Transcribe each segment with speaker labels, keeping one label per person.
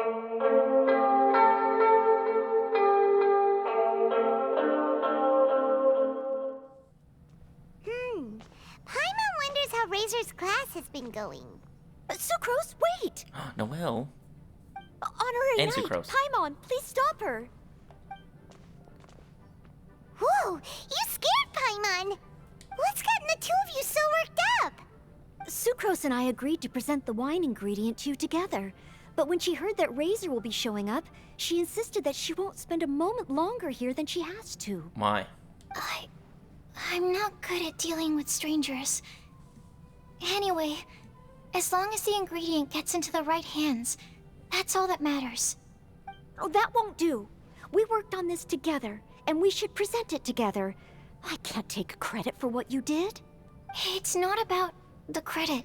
Speaker 1: Paimon wonders how Razor's class has been going.
Speaker 2: Sucrose, wait!
Speaker 3: Noelle.
Speaker 2: Honorary
Speaker 3: And
Speaker 2: Knight,
Speaker 3: Sucrose.
Speaker 2: Paimon, please stop her!
Speaker 1: Whoa, you scared Paimon! What's gotten the two of you so worked up?
Speaker 2: Sucrose and I agreed to present the wine ingredient to you together. But when she heard that Razor will be showing up, she insisted that she won't spend a moment longer here than she has to.
Speaker 3: Why?
Speaker 1: I'm not good at dealing with strangers. Anyway, as long as the ingredient gets into the right hands, that's all that matters.
Speaker 2: Oh, that won't do. We worked on this together, and we should present it together. I can't take credit for what you did.
Speaker 1: It's not about the credit.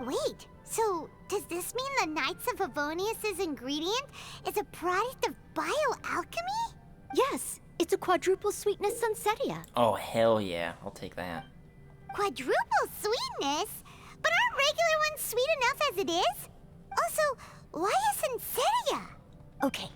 Speaker 1: Wait, so does this mean the Knights of Favonius' ingredient is a product of bioalchemy?
Speaker 2: Yes, it's a quadruple sweetness sunsetia.
Speaker 3: Oh, hell yeah. I'll take that.
Speaker 1: Quadruple sweetness? But aren't regular ones sweet enough as it is? Also, why a sunsetia?
Speaker 2: Okay,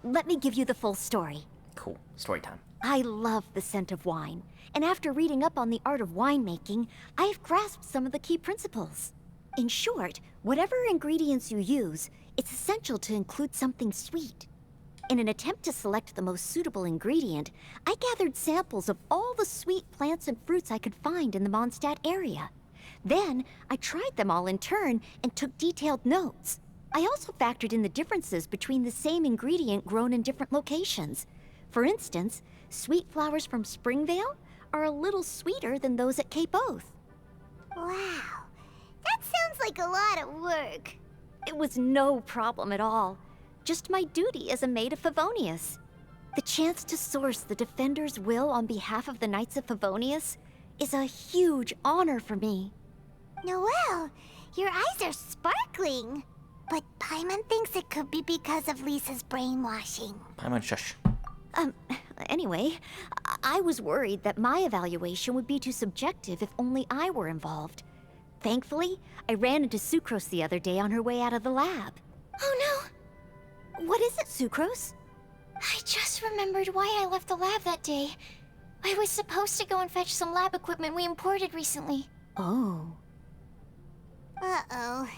Speaker 2: let me give you the full story.
Speaker 3: Cool. Story time.
Speaker 2: I love the scent of wine, and after reading up on the art of winemaking, I have grasped some of the key principles. In short, whatever ingredients you use, it's essential to include something sweet. In an attempt to select the most suitable ingredient, I gathered samples of all the sweet plants and fruits I could find in the Mondstadt area. Then, I tried them all in turn and took detailed notes. I also factored in the differences between the same ingredient grown in different locations. For instance, sweet flowers from Springvale are a little sweeter than those at Cape Oath.
Speaker 1: Wow, that sounds like a lot of work.
Speaker 2: It was no problem at all. Just my duty as a maid of Favonius. The chance to source the Defender's will on behalf of the Knights of Favonius is a huge honor for me.
Speaker 1: Noelle, your eyes are sparkling. But Paimon thinks it could be because of Lisa's brainwashing.
Speaker 3: Paimon, shush.
Speaker 2: Anyway, I was worried that my evaluation would be too subjective if only I were involved. Thankfully, I ran into Sucrose the other day on her way out of the lab.
Speaker 1: Oh
Speaker 2: What is it, Sucrose?
Speaker 1: no, I just remembered why I left the lab that day. I was supposed to go and fetch some lab equipment we imported recently.
Speaker 2: Oh.
Speaker 1: Uh-oh.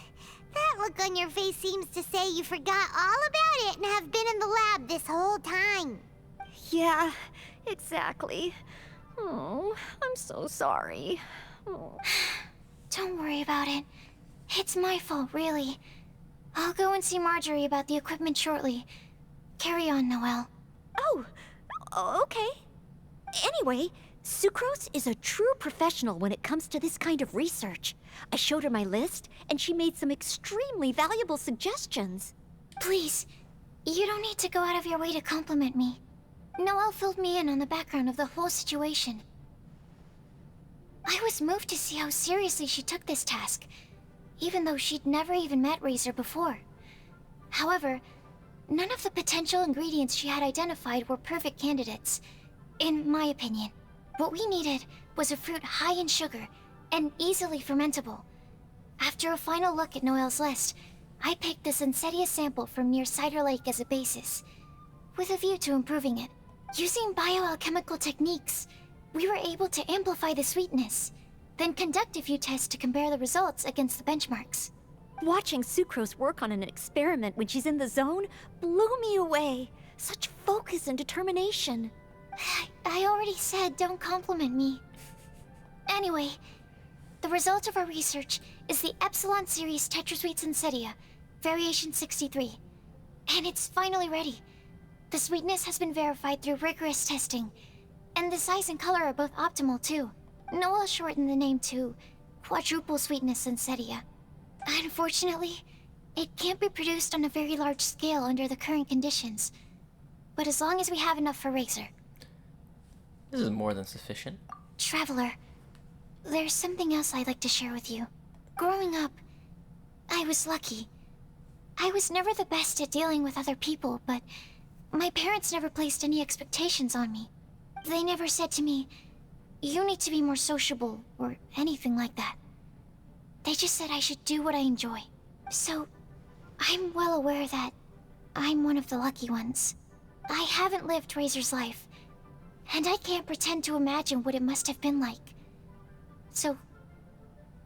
Speaker 1: That look on your face seems to say you forgot all about it and have been in the lab this whole time.
Speaker 2: Yeah, exactly. Oh, I'm so sorry. Oh.
Speaker 1: Don't worry about it. It's my fault, really. I'll go and see Marjorie about the equipment shortly. Carry on, Noelle.
Speaker 2: Oh, okay. Anyway, Sucrose is a true professional when it comes to this kind of research. I showed her my list, and she made some extremely valuable suggestions.
Speaker 1: Please, you don't need to go out of your way to compliment me. Noelle filled me in on the background of the whole situation. I was moved to see how seriously she took this task, even though she'd never even met Razor before. However, none of the potential ingredients she had identified were perfect candidates, in my opinion. What we needed was a fruit high in sugar and easily fermentable. After a final look at Noelle's list, I picked the Sunsetia sample from near Cider Lake as a basis, with a view to improving it. Using bioalchemical techniques, we were able to amplify the sweetness, then conduct a few tests to compare the results against the benchmarks.
Speaker 2: Watching Sucrose work on an experiment when she's in the zone blew me away. Such focus and determination.
Speaker 1: I already said don't compliment me. Anyway, the result of our research is the Epsilon Series Tetrasweet Sunsetia, Variation 63. And it's finally ready. The sweetness has been verified through rigorous testing, and the size and color are both optimal too. Noelle shortened the name to Quadruple Sweetness Sunsetia. Unfortunately, it can't be produced on a very large scale under the current conditions. But as long as we have enough for Razor.
Speaker 3: This is more than sufficient.
Speaker 1: Traveler, there's something else I'd like to share with you. Growing up, I was lucky. I was never the best at dealing with other people, but my parents never placed any expectations on me. They never said to me, "You need to be more sociable," or anything like that. They just said I should do what I enjoy. So, I'm well aware that one of the lucky ones. I haven't lived Razor's life, and I can't pretend to imagine what it must have been like. So,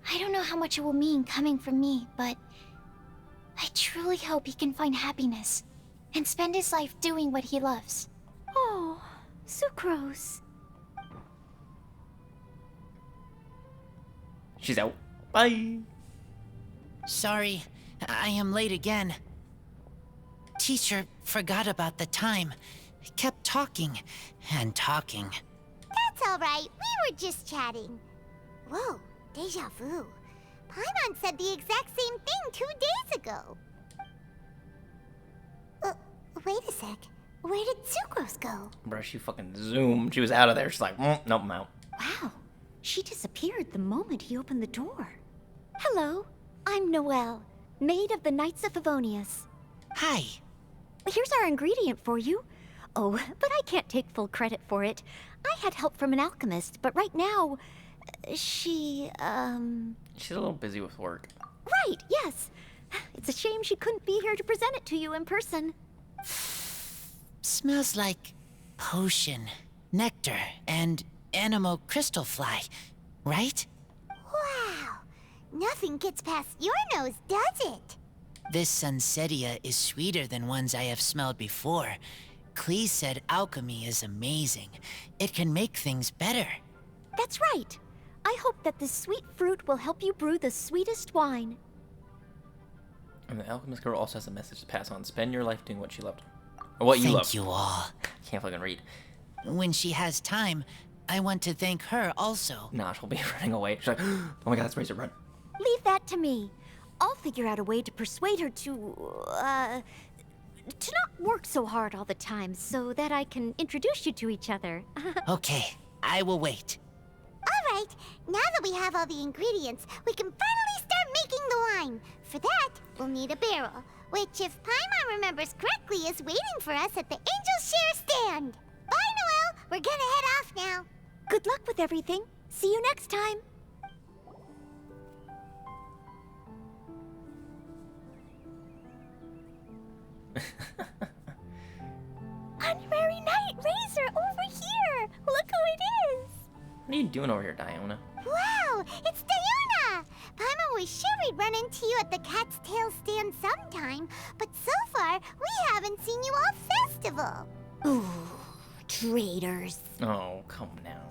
Speaker 1: I don't know how much it will mean coming from me, but I truly hope he can find happiness and spend his life doing what he loves.
Speaker 2: Oh, Sucrose.
Speaker 3: She's out. Bye.
Speaker 4: Sorry, I am late again. Teacher forgot about the time. Kept talking and talking.
Speaker 5: That's all right. We were just chatting. Whoa, deja vu. Paimon said the exact same thing 2 days ago. Wait a sec. Where did Sucrose go?
Speaker 3: Bro, she fucking zoomed. She was out of there. She's like, nope, I'm out.
Speaker 2: Wow, she disappeared the moment he opened the door. Hello, I'm Noelle, maid of the Knights of Favonius.
Speaker 4: Hi.
Speaker 2: Here's our ingredient for you. Oh, but I can't take full credit for it. I had help from an alchemist, but right now,
Speaker 3: She's a little busy with work.
Speaker 2: Right, yes. It's a shame she couldn't be here to present it to you in person.
Speaker 4: Smells like potion, nectar, and anemo crystal fly, right?
Speaker 5: Wow. Nothing gets past your nose, does it?
Speaker 4: This Sunsetia is sweeter than ones I have smelled before. Clee said alchemy is amazing. It can make things better.
Speaker 2: That's right. I hope that this sweet fruit will help you brew the sweetest wine.
Speaker 3: And the alchemist girl also has a message to pass on. Spend your life doing what you loved. Or what you love.
Speaker 4: Thank you all.
Speaker 3: Can't fucking read.
Speaker 4: When she has time, I want to thank her also.
Speaker 3: Nah, she'll be running away. She's like, oh my god, it's Razor, run.
Speaker 2: Leave that to me. I'll figure out a way to persuade her to not work so hard all the time so that I can introduce you to each other.
Speaker 4: Okay, I will wait.
Speaker 5: All right. Now that we have all the ingredients, we can finally start making the wine. For that, we'll need a barrel, which, if Paimon remembers correctly, is waiting for us at the Angel Share stand. Bye, Noelle. We're gonna head off now.
Speaker 2: Good luck with everything. See you next time.
Speaker 5: Honorary Knight Razor over here. Look who it is.
Speaker 3: What are you doing over here, Diona?
Speaker 5: Wow, it's Diona! Paimon was sure we'd run into you at the Cat's Tail stand sometime, but so far, we haven't seen you all festival.
Speaker 2: Ooh, traitors.
Speaker 3: Oh, come now.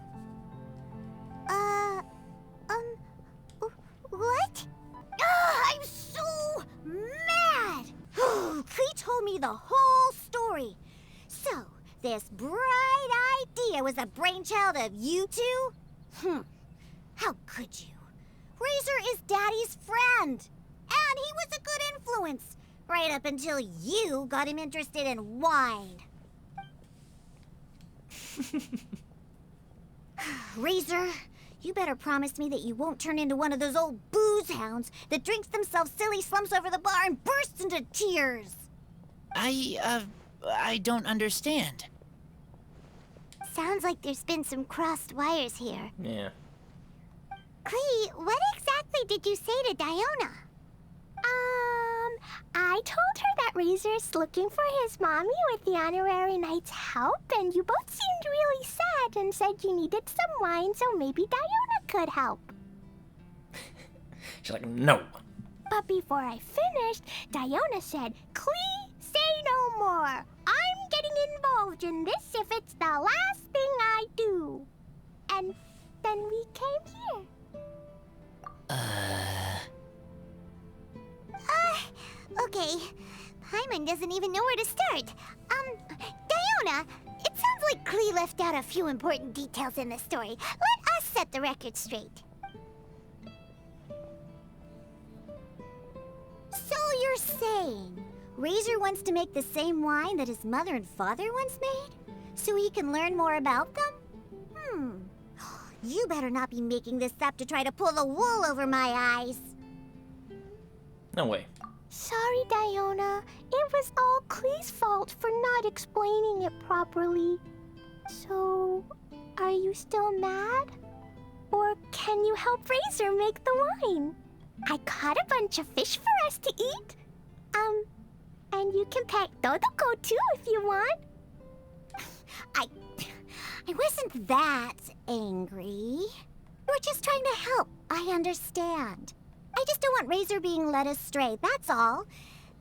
Speaker 5: What? I'm so mad!
Speaker 2: Clee told me the whole story. So, this bright idea was the brainchild of you two? How could you? Razor is Daddy's friend. And he was a good influence. Right up until you got him interested in wine. Razor, you better promise me that you won't turn into one of those old booze hounds that drinks themselves silly, slumps over the bar, and bursts into tears.
Speaker 4: I don't understand.
Speaker 5: Sounds like there's been some crossed wires here.
Speaker 3: Yeah.
Speaker 5: Clee, what exactly did you say to Diona? I told her that Razor's looking for his mommy with the Honorary Knight's help, and you both seemed really sad and said you needed some wine, so maybe Diona could help.
Speaker 3: She's like, no.
Speaker 5: But before I finished, Diona said, Clee, say no more. I'm getting involved in this if it's the last thing I do. And then we came here. Okay. Paimon doesn't even know where to start. Diona, it sounds like Clee left out a few important details in the story. Let us set the record straight.
Speaker 2: So you're saying Razor wants to make the same wine that his mother and father once made? So he can learn more about them? You better not be making this up to try to pull the wool over my eyes.
Speaker 3: No way.
Speaker 5: Sorry, Diona. It was all Clee's fault for not explaining it properly. So, are you still mad? Or can you help Razor make the wine? I caught a bunch of fish for us to eat. And you can pet Totoko too if you want. I wasn't that angry. We're just trying to help. I understand. I just don't want Razor being led astray, that's all.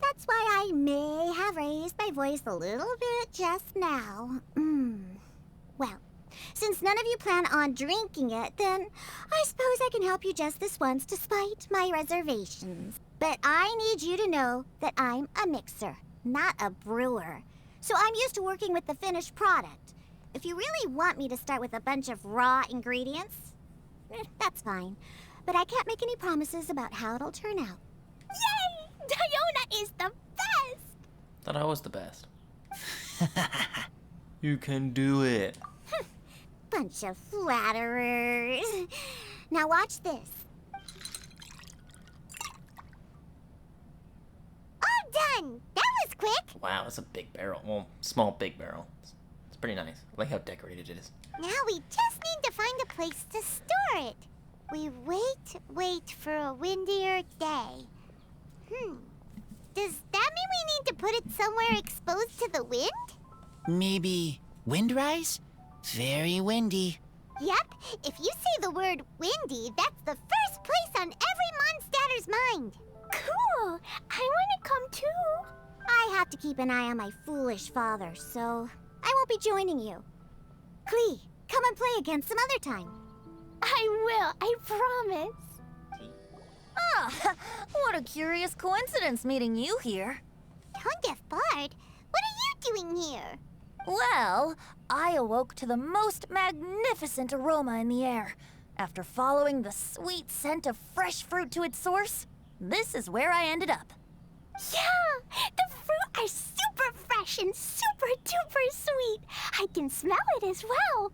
Speaker 5: That's why I may have raised my voice a little bit just now. Well, since none of you plan on drinking it, then I suppose I can help you just this once despite my reservations. But I need you to know that I'm a mixer, not a brewer. So I'm used to working with the finished product. If you really want me to start with a bunch of raw ingredients, that's fine. But I can't make any promises about how it'll turn out. Yay! Diona is the best!
Speaker 3: Thought I was the best. You can do it.
Speaker 5: Bunch of flatterers. Now watch this. All done! That was quick!
Speaker 3: Wow, it's a big barrel. Well, small, big barrel. It's pretty nice. I like how decorated it is.
Speaker 5: Now we just need to find a place to store it. We wait for a windier day. Does that mean we need to put it somewhere exposed to the wind?
Speaker 4: Maybe windrise? Very windy.
Speaker 5: Yep, if you say the word windy, that's the first place on every Mondstatter's mind. Cool! I want to come too. I have to keep an eye on my foolish father, so I won't be joining you. Klee, come and play again some other time. I will, I promise.
Speaker 2: Ah, what a curious coincidence meeting you here.
Speaker 5: Tondef Bard, what are you doing here?
Speaker 2: Well, I awoke to the most magnificent aroma in the air. After following the sweet scent of fresh fruit to its source, this is where I ended up.
Speaker 5: Yeah, the fruit are super fresh and super duper sweet. I can smell it as well.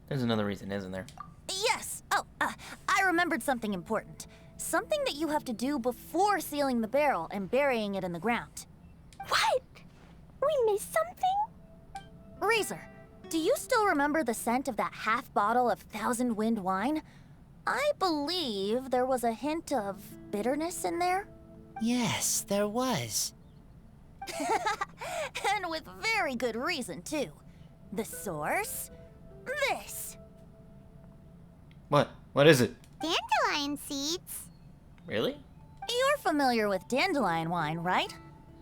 Speaker 3: There's another reason, isn't there?
Speaker 2: Yes. Oh, I remembered something important. Something that you have to do before sealing the barrel and burying it in the ground.
Speaker 5: What? We missed something?
Speaker 2: Razor, do you still remember the scent of that half bottle of Thousand Wind wine? I believe there was a hint of bitterness in there.
Speaker 4: Yes, there was.
Speaker 2: And with very good reason, too. The source? This.
Speaker 3: What? What is it?
Speaker 5: Dandelion seeds.
Speaker 3: Really?
Speaker 2: You're familiar with dandelion wine, right?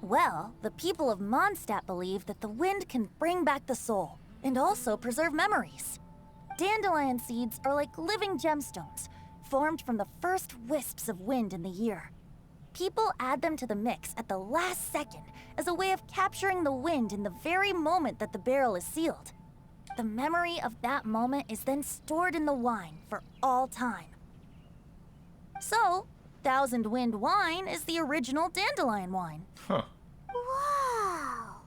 Speaker 2: Well, the people of Mondstadt believe that the wind can bring back the soul and also preserve memories. Dandelion seeds are like living gemstones, formed from the first wisps of wind in the year. People add them to the mix at the last second as a way of capturing the wind in the very moment that the barrel is sealed. The memory of that moment is then stored in the wine for all time. So, Thousand Wind wine is the original dandelion wine.
Speaker 3: Huh.
Speaker 5: Wow.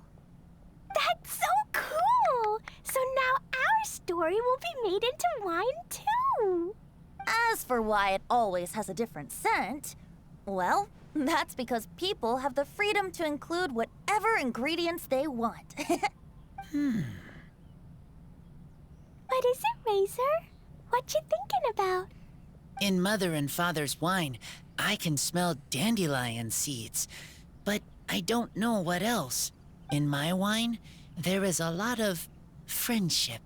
Speaker 5: That's so cool. So now our story will be made into wine too.
Speaker 2: As for why it always has a different scent, well, that's because people have the freedom to include whatever ingredients they want.
Speaker 5: What is it, Razor? What you thinking about?
Speaker 4: In Mother and Father's wine, I can smell dandelion seeds, but I don't know what else. In my wine, there is a lot of friendship.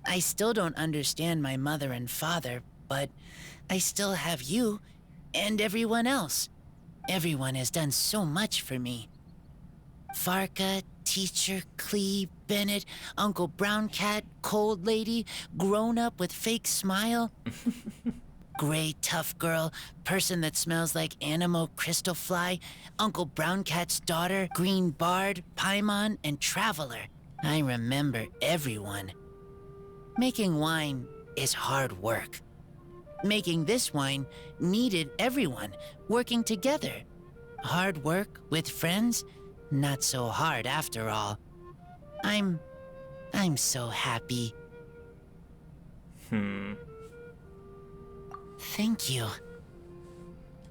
Speaker 4: I still don't understand my mother and father, but I still have you and everyone else. Everyone has done so much for me. Farka, Teacher, Klee, Bennett, Uncle Brown Cat, Cold Lady, Grown Up with Fake Smile, Gray Tough Girl, Person that Smells like Animo Crystal Fly, Uncle Brown Cat's Daughter, Green Bard, Paimon, and Traveler. I remember everyone. Making wine is hard work. Making this wine needed everyone working together. Hard work with friends? Not so hard after all. I'm so happy. Thank you.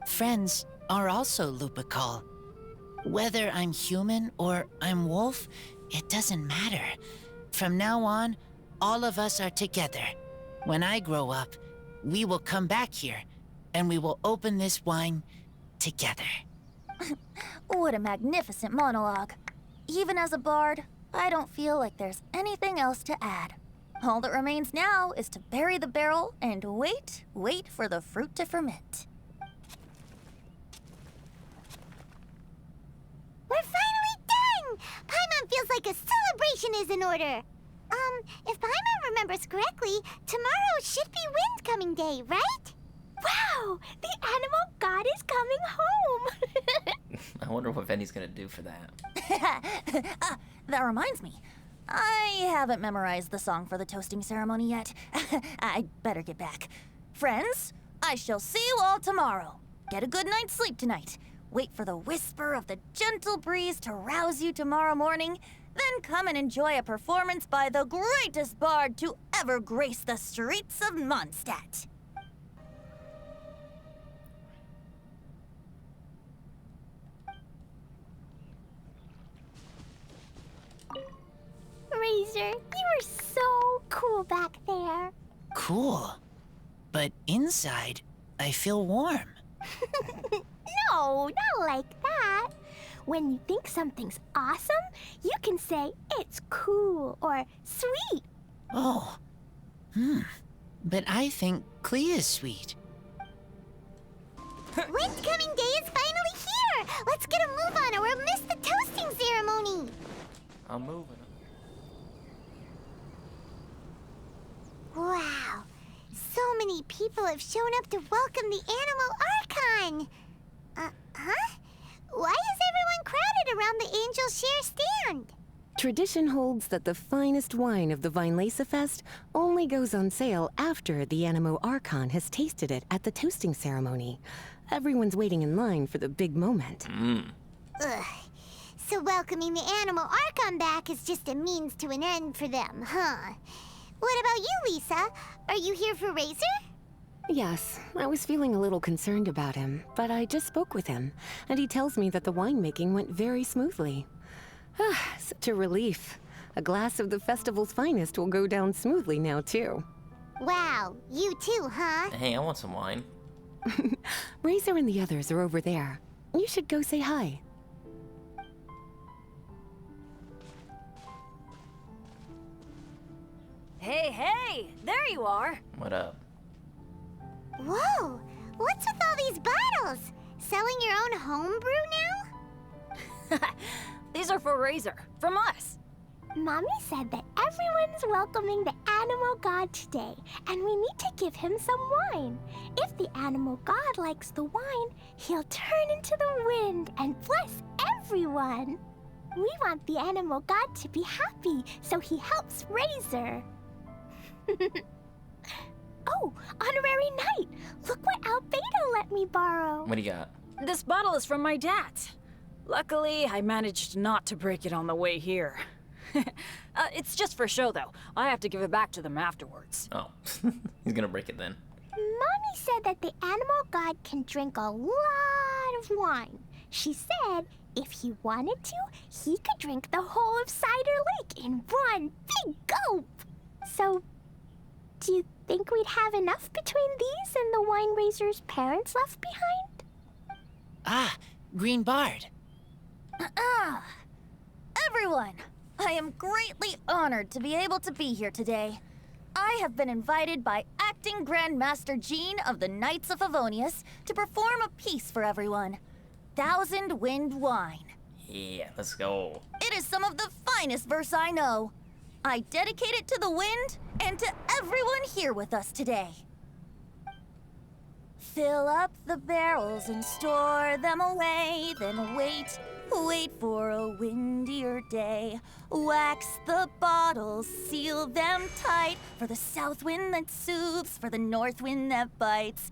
Speaker 4: Friends are also Lupical. Whether I'm human or I'm wolf, it doesn't matter. From now on, all of us are together. When I grow up, we will come back here, and we will open this wine together.
Speaker 6: What a magnificent monologue. Even as a bard, I don't feel like there's anything else to add. All that remains now is to bury the barrel and wait for the fruit to ferment.
Speaker 5: We're finally done! Paimon feels like a celebration is in order. If Paimon remembers correctly, tomorrow should be Wind-coming day, right?
Speaker 1: Wow! The animal god is coming home!
Speaker 3: I wonder what Venny's gonna do for that.
Speaker 6: That reminds me. I haven't memorized the song for the toasting ceremony yet. I'd better get back. Friends, I shall see you all tomorrow. Get a good night's sleep tonight. Wait for the whisper of the gentle breeze to rouse you tomorrow morning. Then come and enjoy a performance by the greatest bard to ever grace the streets of Mondstadt.
Speaker 1: Razor, you are so cool back there.
Speaker 4: Cool. But inside, I feel warm.
Speaker 1: No, not like that. When you think something's awesome, you can say it's cool or sweet.
Speaker 4: Oh. But I think Clea is sweet.
Speaker 5: Wind-coming day is finally here! Let's get a move on or we'll miss the toasting ceremony!
Speaker 3: I'm moving.
Speaker 5: Wow. So many people have shown up to welcome the Animal Archon! Huh? Why is everyone crowded around the Angel Share stand?
Speaker 7: Tradition holds that the finest wine of the Vinelasa Fest only goes on sale after the Animo Archon has tasted it at the toasting ceremony. Everyone's waiting in line for the big moment.
Speaker 5: Ugh. So welcoming the Animal Archon back is just a means to an end for them, huh? What about you, Lisa? Are you here for Razor?
Speaker 7: Yes, I was feeling a little concerned about him, but I just spoke with him, and he tells me that the winemaking went very smoothly. Such a relief. A glass of the festival's finest will go down smoothly now, too.
Speaker 5: Wow, you too, huh?
Speaker 3: Hey, I want some wine.
Speaker 7: Razor and the others are over there. You should go say hi.
Speaker 6: Hey, there you are.
Speaker 3: What up?
Speaker 5: Whoa! What's with all these bottles? Selling your own homebrew now?
Speaker 6: These are for Razor, from us.
Speaker 1: Mommy said that everyone's welcoming the animal god today, and we need to give him some wine. If the animal god likes the wine, he'll turn into the wind and bless everyone. We want the animal god to be happy, so he helps Razor. Oh, honorary knight! Look what Albedo let me borrow.
Speaker 3: What do you got?
Speaker 8: This bottle is from my dad. Luckily, I managed not to break it on the way here. It's just for show, though. I have to give it back to them afterwards.
Speaker 3: Oh, he's gonna break it then.
Speaker 1: Mommy said that the animal god can drink a lot of wine. She said if he wanted to, he could drink the whole of Cider Lake in one big gulp. So, do you think we'd have enough between these and the wine raiser's parents left behind?
Speaker 4: Ah, Green Bard.
Speaker 6: Everyone, I am greatly honored to be able to be here today. I have been invited by Acting Grand Master Jean of the Knights of Favonius to perform a piece for everyone. Thousand Wind Wine.
Speaker 3: Yeah, let's go.
Speaker 6: It is some of the finest verse I know. I dedicate it to the wind and to everyone here with us today. Fill up the barrels and store them away, then wait for a windier day. Wax the bottles, seal them tight, for the south wind that soothes, for the north wind that bites.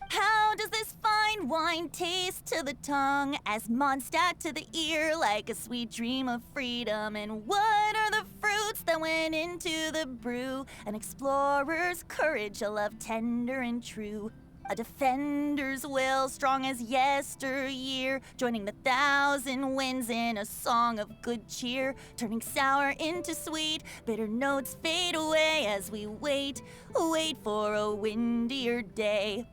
Speaker 6: How does this fine wine taste to the tongue, as Mondstadt to the ear, like a sweet dream of freedom? And what are the fruits that went into the brew? An explorer's courage, a love tender and true, a defender's will, strong as yesteryear, joining the thousand winds in a song of good cheer, turning sour into sweet, bitter notes fade away as we wait for a windier day.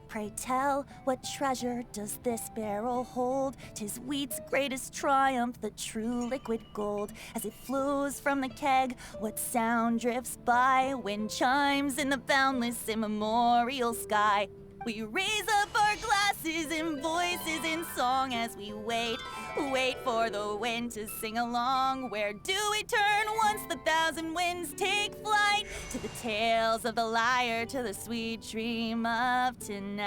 Speaker 6: Pray tell, what treasure does this barrel hold? 'Tis wheat's greatest triumph, the true liquid gold. As it flows from the keg, what sound drifts by? Wind chimes in the boundless immemorial sky. We raise up our glasses and voices in song as we wait for the wind to sing along. Where do we turn once the thousand winds take flight? To the tales of the lyre, to the sweet dream of tonight.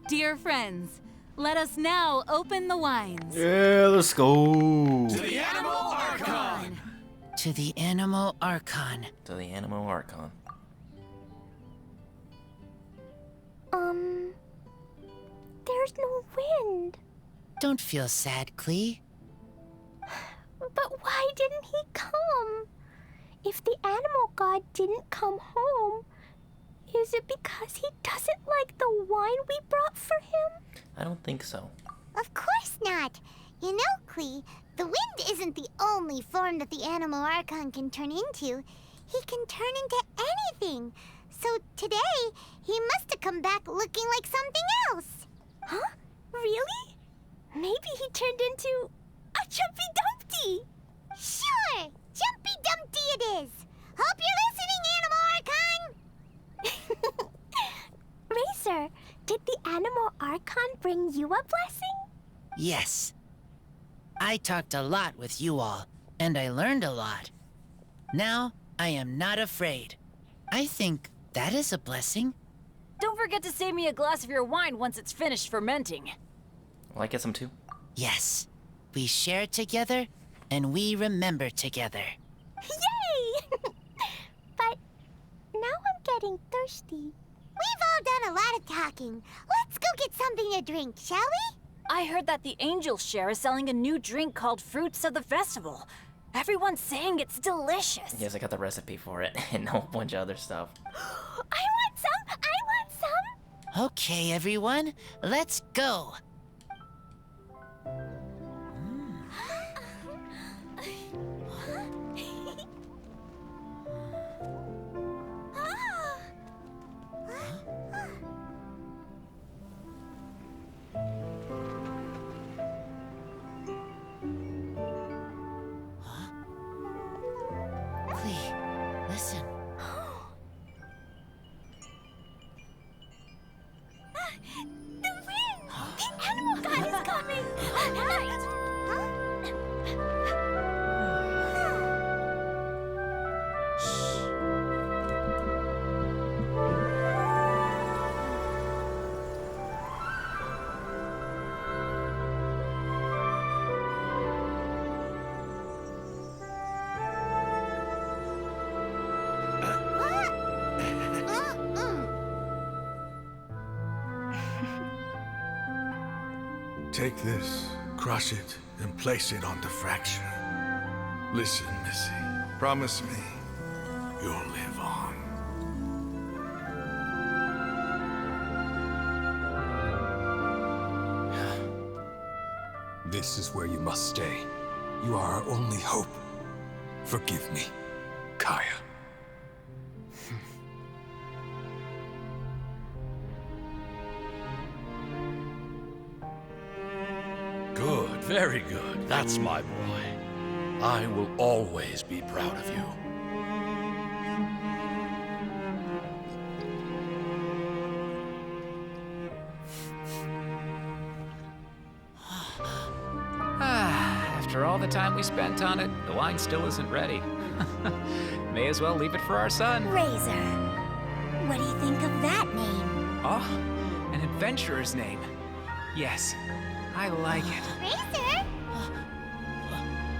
Speaker 9: Dear friends, let us now open the wines.
Speaker 3: Yeah, let's go.
Speaker 10: To the Animal Archon!
Speaker 4: To the Animal Archon.
Speaker 3: To the Animal Archon.
Speaker 5: There's no wind.
Speaker 4: Don't feel sad, Klee.
Speaker 5: But why didn't he come? If the animal god didn't come home, is it because he doesn't like the wine we brought for him?
Speaker 3: I don't think so.
Speaker 5: Of course not. You know, Klee, the wind isn't the only form that the Animal Archon can turn into. He can turn into anything. So today, he must have come back looking like something else. Huh? Really? Maybe he turned into a Jumpy Dumpty. Sure, Jumpy Dumpty it is. Hope you're listening, Animal Archon. Racer, did the Animal Archon bring you a blessing?
Speaker 4: Yes. I talked a lot with you all, and I learned a lot. Now, I am not afraid. I think that is a blessing.
Speaker 8: Don't forget to save me a glass of your wine once it's finished fermenting.
Speaker 3: Will I get some too?
Speaker 4: Yes. We share together, and we remember together.
Speaker 5: Yay! But now I'm getting thirsty. We've all done a lot of talking. Let's go get something to drink, shall we?
Speaker 8: I heard that the Angel Share is selling a new drink called Fruits of the Festival. Everyone's saying it's delicious.
Speaker 3: Yes, I got the recipe for it and a whole bunch of other stuff.
Speaker 5: I want some! I want some!
Speaker 4: Okay, everyone, let's go. Klee, listen.
Speaker 5: The wind! The animal god is coming! Right!
Speaker 10: Take this, crush it, and place it on the fracture. Listen, Missy. Promise me you'll live on. This is where you must stay. You are our only hope. Forgive me, Kaya.
Speaker 11: Good, very good. That's my boy. I will always be proud of you.
Speaker 12: After all the time we spent on it, the wine still isn't ready. May as well leave it for our son.
Speaker 5: Razor, what do you think of that name?
Speaker 12: Oh, an adventurer's name. Yes, I like it.
Speaker 5: Razor?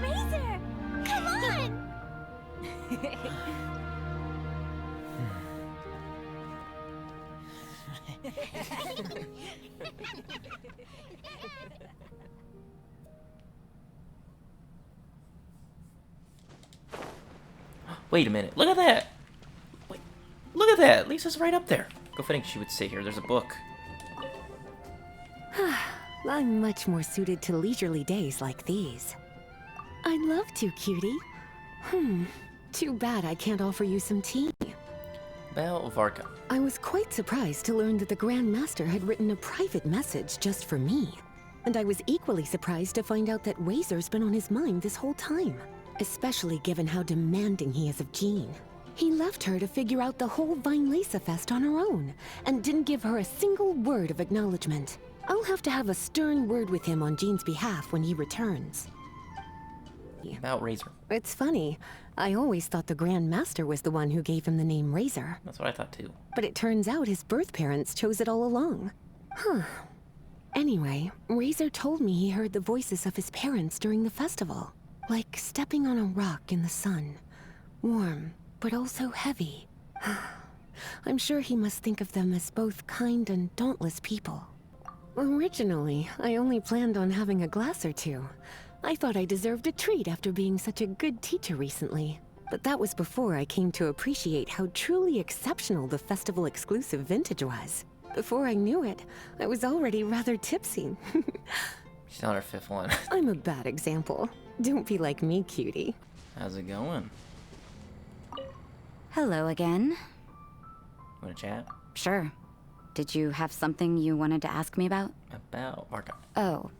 Speaker 5: Razor, come on!
Speaker 3: Wait a minute. Look at that. Wait, look at that. Lisa's right up there. Go fitting she would sit here. There's a book.
Speaker 7: I'm much more suited to leisurely days like these. I'd love to, cutie. Too bad I can't offer you some tea.
Speaker 3: About Varka.
Speaker 7: I was quite surprised to learn that the Grand Master had written a private message just for me. And I was equally surprised to find out that Razor's been on his mind this whole time, especially given how demanding he is of Jean. He left her to figure out the whole Vinelesa Fest on her own, and didn't give her a single word of acknowledgement. I'll have to have a stern word with him on Jean's behalf when he returns.
Speaker 3: About Razor.
Speaker 7: It's funny. I always thought the Grand Master was the one who gave him the name Razor.
Speaker 3: That's what I thought too.
Speaker 7: But it turns out his birth parents chose it all along. Huh. Anyway, Razor told me he heard the voices of his parents during the festival. Like stepping on a rock in the sun. Warm, but also heavy. I'm sure he must think of them as both kind and dauntless people. Originally, I only planned on having a glass or two. I thought I deserved a treat after being such a good teacher recently. But that was before I came to appreciate how truly exceptional the festival exclusive vintage was. Before I knew it, I was already rather tipsy.
Speaker 3: She's on her fifth one.
Speaker 7: I'm a bad example. Don't be like me, cutie.
Speaker 3: How's it going?
Speaker 13: Hello again.
Speaker 3: Wanna chat?
Speaker 13: Sure. Did you have something you wanted to ask me about?
Speaker 3: About Varka.
Speaker 13: Oh.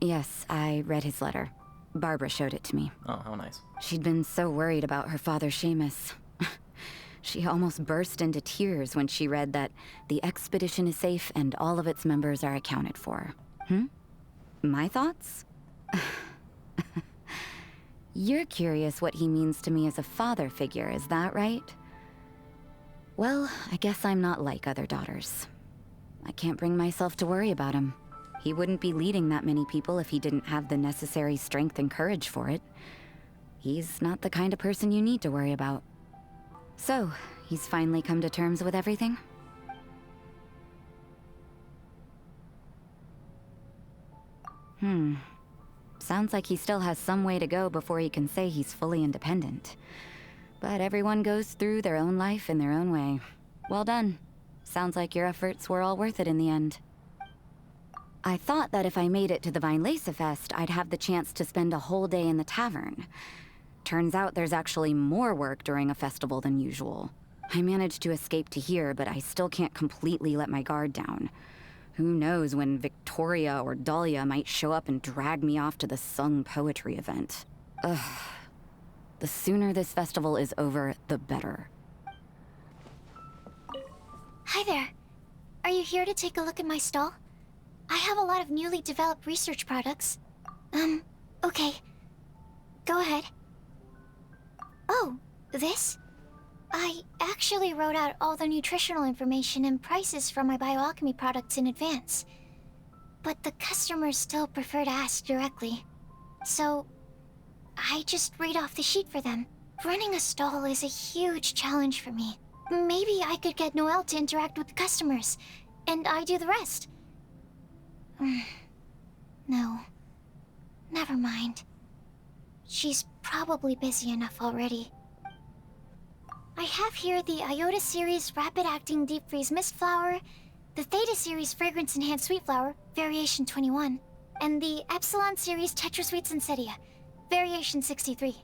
Speaker 13: Yes, I read his letter. Barbara showed it to me.
Speaker 3: Oh, how nice.
Speaker 13: She'd been so worried about her father, Seamus. She almost burst into tears when she read that the expedition is safe and all of its members are accounted for. My thoughts? You're curious what he means to me as a father figure, is that right? Well, I guess I'm not like other daughters. I can't bring myself to worry about him. He wouldn't be leading that many people if he didn't have the necessary strength and courage for it. He's not the kind of person you need to worry about. So, he's finally come to terms with everything? Sounds like he still has some way to go before he can say he's fully independent. But everyone goes through their own life in their own way. Well done. Sounds like your efforts were all worth it in the end. I thought that if I made it to the Vinelesa Fest, I'd have the chance to spend a whole day in the tavern. Turns out there's actually more work during a festival than usual. I managed to escape to here, but I still can't completely let my guard down. Who knows when Victoria or Dahlia might show up and drag me off to the sung poetry event. Ugh. The sooner this festival is over, the better.
Speaker 1: Hi there. Are you here to take a look at my stall? I have a lot of newly developed research products. Okay. Go ahead. Oh, this? I actually wrote out all the nutritional information and prices for my bioalchemy products in advance. But the customers still prefer to ask directly. So, I just read off the sheet for them. Running a stall is a huge challenge for me. Maybe I could get Noelle to interact with the customers, and I do the rest. No. Never mind. She's probably busy enough already. I have here the Iota Series Rapid Acting Deep Freeze Mist Flower, the Theta Series Fragrance Enhanced Sweet Flower, Variation 21, and the Epsilon Series Tetra Sweet Sensetia, Variation 63.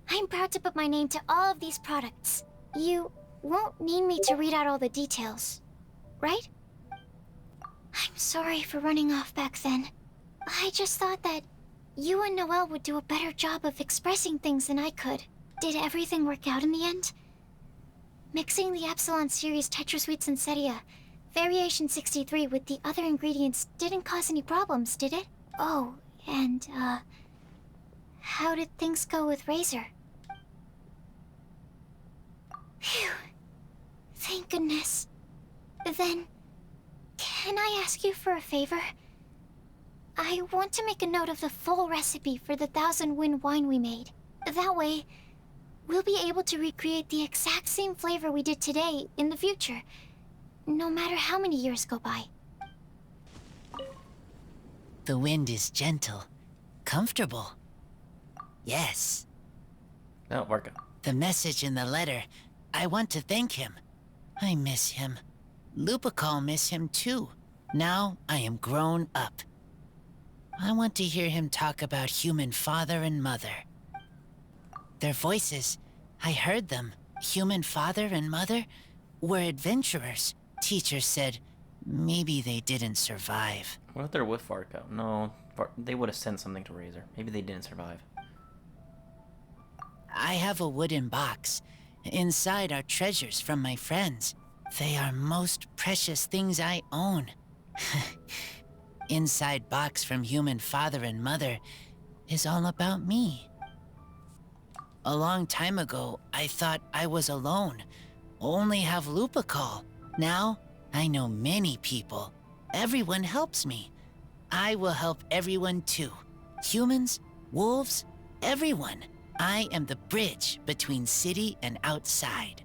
Speaker 1: I'm proud to put my name to all of these products. You won't need me to read out all the details, right? I'm sorry for running off back then. I just thought that you and Noelle would do a better job of expressing things than I could. Did everything work out in the end? Mixing the Epsilon Series Tetra Sweet Sensetia, Variation 63 with the other ingredients didn't cause any problems, did it? Oh, and, how did things go with Razor? Phew. Thank goodness. Then, can I ask you for a favor? I want to make a note of the full recipe for the 1000 Wind wine we made. That way, we'll be able to recreate the exact same flavor we did today in the future, no matter how many years go by.
Speaker 4: The wind is gentle, comfortable. Yes.
Speaker 3: No, Varka.
Speaker 4: The message in the letter, I want to thank him. I miss him. Lupacol miss him too. Now I am grown up. I want to hear him talk about human father and mother. Their voices, I heard them. human father and mother were adventurers. Teacher said maybe they didn't survive.
Speaker 3: What if they're with Farco? No, they would have sent something to Razor. Maybe they didn't survive.
Speaker 4: I have a wooden box. Inside are treasures from my friends. They are most precious things I own. Inside box from human father and mother is all about me. A long time ago, I thought I was alone. Only have Lupa call. Now, I know many people. Everyone helps me. I will help everyone too. Humans, wolves, everyone. I am the bridge between city and outside.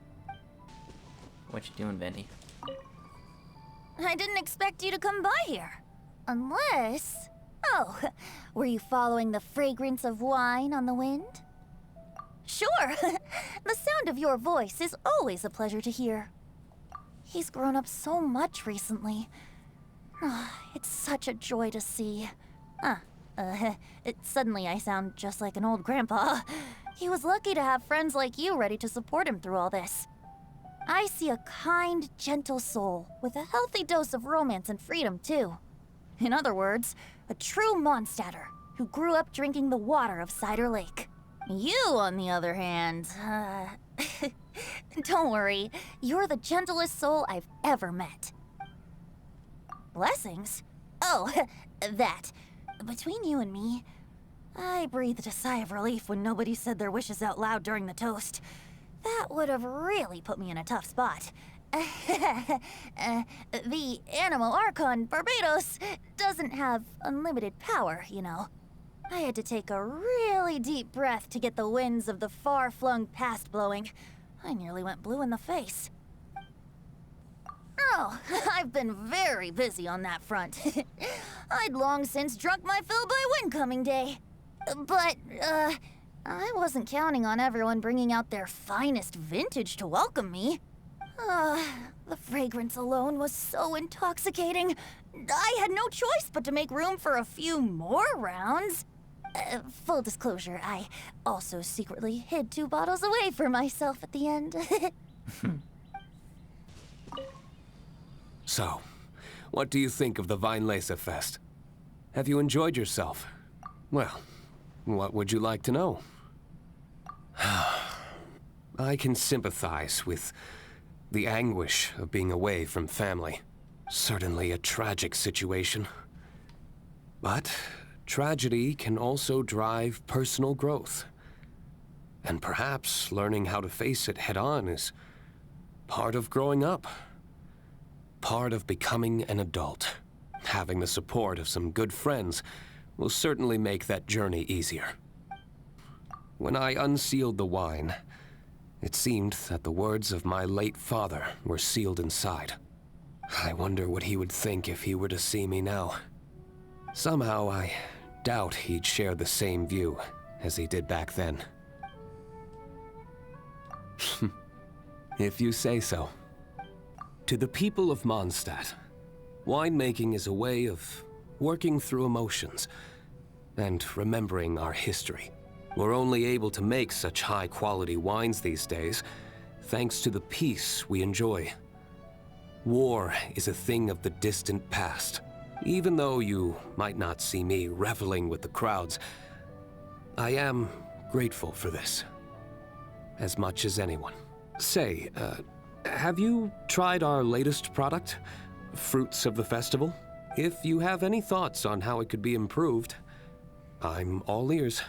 Speaker 3: What you doing, Bendy?
Speaker 6: I didn't expect you to come by here. Unless... Oh, were you following the fragrance of wine on the wind? Sure. The sound of your voice is always a pleasure to hear. He's grown up so much recently. It's such a joy to see. Suddenly I sound just like an old grandpa. He was lucky to have friends like you ready to support him through all this. I see a kind, gentle soul with a healthy dose of romance and freedom, too. In other words, a true Mondstadter who grew up drinking the water of Cider Lake. You, on the other hand, don't worry, you're the gentlest soul I've ever met. Blessings? Oh, that. Between you and me, I breathed a sigh of relief when nobody said their wishes out loud during the toast. That would have really put me in a tough spot. The Animo Archon Barbados doesn't have unlimited power, you know. I had to take a really deep breath to get the winds of the far-flung past blowing. I nearly went blue in the face. Oh, I've been very busy on that front. I'd long since drunk my fill by Windcoming Day. But, I wasn't counting on everyone bringing out their finest vintage to welcome me. The fragrance alone was so intoxicating. I had no choice but to make room for a few more rounds. Full disclosure, I also secretly hid 2 bottles away for myself at the end.
Speaker 14: So, what do you think of the Weinlese Fest? Have you enjoyed yourself? Well, what would you like to know? I can sympathize with the anguish of being away from family. Certainly a tragic situation. But tragedy can also drive personal growth. And perhaps learning how to face it head-on is part of growing up. Part of becoming an adult. Having the support of some good friends will certainly make that journey easier. When I unsealed the wine, it seemed that the words of my late father were sealed inside. I wonder what he would think if he were to see me now. Somehow I doubt he'd share the same view as he did back then. If you say so. To the people of Mondstadt, winemaking is a way of working through emotions and remembering our history. We're only able to make such high-quality wines these days thanks to the peace we enjoy. War is a thing of the distant past. Even though you might not see me reveling with the crowds, I am grateful for this. As much as anyone. Say, have you tried our latest product? Fruits of the Festival? If you have any thoughts on how it could be improved, I'm all ears.